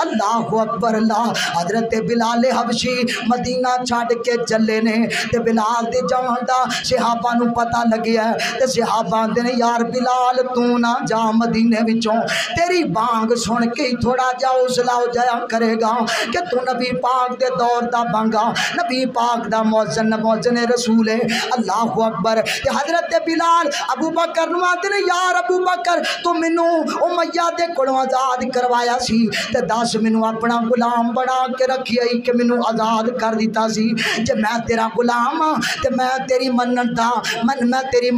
اللہ اکبر اللہ. حضرت بلال حبشی مدینہ چھڈ کے چلے نے تے بلال دے جان دا صحابہ نو پتہ لگیا تے صحابہ آندے نے یار بلال تو نہ جا مدینے وچوں تیری بانگ سن کے تھوڑا جا حوصلہ ہو جایا کرے گا کہ تو نبی پاک دے دور دا بانگا نبی پاک دا موزن رسول ہے. اللہ اکبر. تے حضرت بلال ابو بکر نو آندے نے یار ابو بکر تو مینوں امیہ دے کولوں آزاد کروایا سی تے دس مینوں اپنا غلام بنا کے رکھیا ہی کہ مینوں آزاد کر دیتا سی. جے میں تیرا غلام ہاں تے میں تیری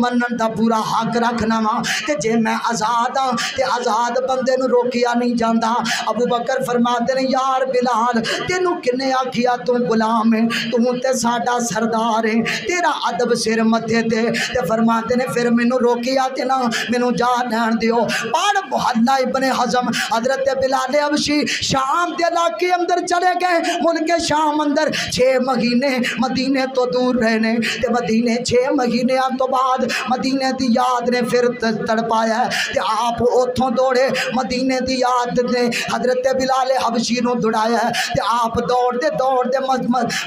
منن دا پورا حق رکھنا وا تے جے میں آزاد ہاں تے آزاد بندے نو روکیا نہیں جاندا. ابو بکر فرماتے نے یار بلال تینوں کنے آکھیا تو غلام ہے تو تے ساڈا سردار ہے تیرا ادب سر متھے تے فرماتے نے پھر مینوں روکیا تے نہ مینوں جا لین دیو. پڑھ محلہ ابن حزم. حضرت بلال حبشی شام دے علاقے اندر چلے گئے. ملک شام اندر 6 مہینے مدینے تو دور رہنے تے مدینے 6 مہینے تو بعد مدینے دی یاد نے پھر تڑپایا تے آپ اوتھوں دوڑے مدینے دی یاد نے حضرت بلال حبشی نو دوڑایا تے آپ دوڑ دے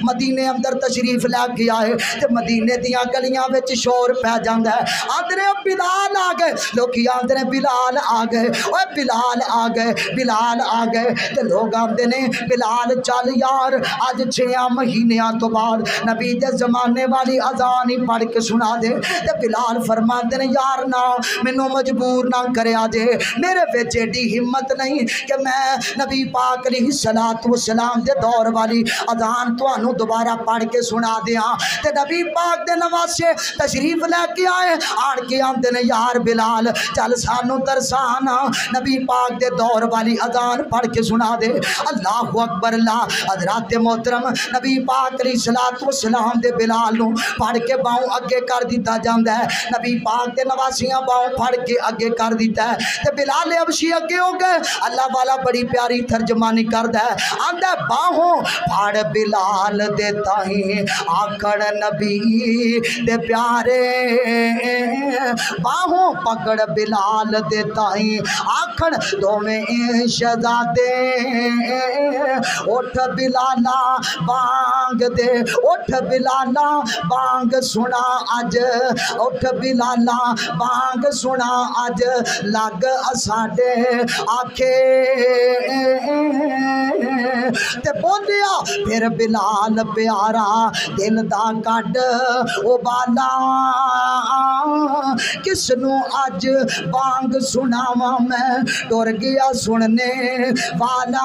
مدینے اندر تشریف لے کے آئے تے مدینے دیاں گلیاں وچ شور پہ جاندا ہے. آندے بلال آ گئے لوکی آندے نے بلال آ گئے اوے بلال آ گئے بلال آ گئے تے لوگ آندے نے بلال چل یار اج 6 مہینیاں تو بعد نبی دے زمانے والی اذان ہی پڑھ کے سنا دے تے بلال فرماندے نے یار نہ مینوں مجبور نہ کریا جے میرے وچ ایڈی ہمت نہیں کہ میں نبی پاک علیہ الصلوۃ والسلام دے دور والی اذان تانوں دوبارہ پڑھ کے سنا دیاں. تے نبی پاک دے نواسے تشریف لے کے آئے آن کے آندے نے یار بلال چل سانوں ترسانا نبی پاک دے دور والی اذان پڑھ کے سنا دے. اللہ اکبر اللہ. حضرات محترم نبی پاک علیہ الصلوۃ والسلام دے بلال نو پڑھ کے باؤں اگے کر دیتا جاندا ہے. نبی پاک دے نواسیاں باؤں پڑھ کے اگے کر دیتا ہے تے بلال حبشی اگے ہو گئے. اللہ والا بڑی پیاری ترجمانی کردا ہے آندا باہوں پھڑ بلال دے تائیں آکڑ نبی دے پیارے باہوں پکڑ بلال دے تائیں آکھڑ دوویں شہزادے اٹھ بلالا بانگ دے اٹھ بلالا بانگ سنا اج اٹھ بلالا بانگ سنا اج لگ ساڈے آکھے تے بولیا پھر بلال پیارا دل دا کڈ او بالا کس نو اج بانگ سناواں میں ٹر گیا سننے والا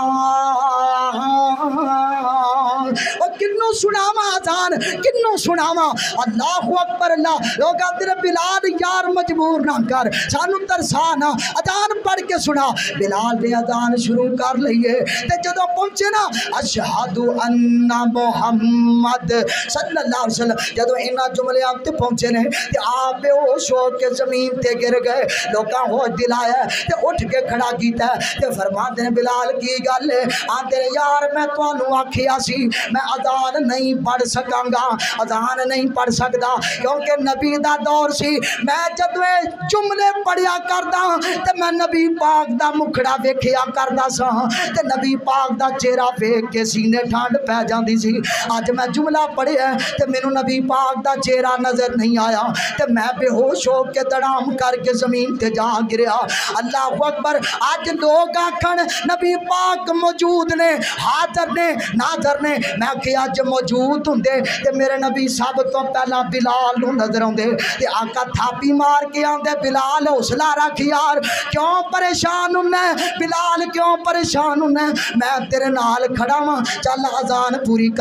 او کنوں سناواں اذان کنوں سناواں. اللہ اکبر اللہ. لوگ آندے بلال یار مجبور نہ کر سانو ترسانا اذان پڑھ کے سنا. بلال نے اذان شروع کر لئیے تے جدوں پہنچے نا اشہد ان محمد صلی اللہ علیہ وسلم جدوں انہاں جملیاں تے پہنچے نے تے آپ بے ہوش ہو کے زمین تے گر گئے. لوکاں ہوش دلایا تے اٹھ کے کھڑا کیتا تے فرماندے نے بلال کی گل ہے آندے نے یار میں تانوں آکھیا سی میں اذان نہیں پڑھ سکاں گا اذان نہیں پڑھ سکدا کیونکہ نبی دا دور سی. میں جدوں جملے پڑھیا کردا تے میں نبی پاک دا مکھڑا ویکھیا کردا سا تے نبی پاک دا چہرہ ویکھ کے سینے ٹھنڈ پہ جاندی سی. اج میں جملہ پڑھیا تے مینوں نبی پاک دا چہرہ نظر نہیں آیا تے میں بے ہوش ہو کے دڑام کر کے زمین تے جا گریا. اللہ اکبر. اج لوگ آکھن نبی پاک موجود نے حاضر نے ناظر نے میں کہ اج موجود ہوندے تے میرے نبی سب تو پہلا بلال نو نظر آندے تے آقا تھاپی مار کے آندے بلال حوصلہ رکھ یار کیوں پریشان ہونا بلال کیوں پریشان ہونا میں تیرے نال کھڑا ہاں چل اذان پوری کر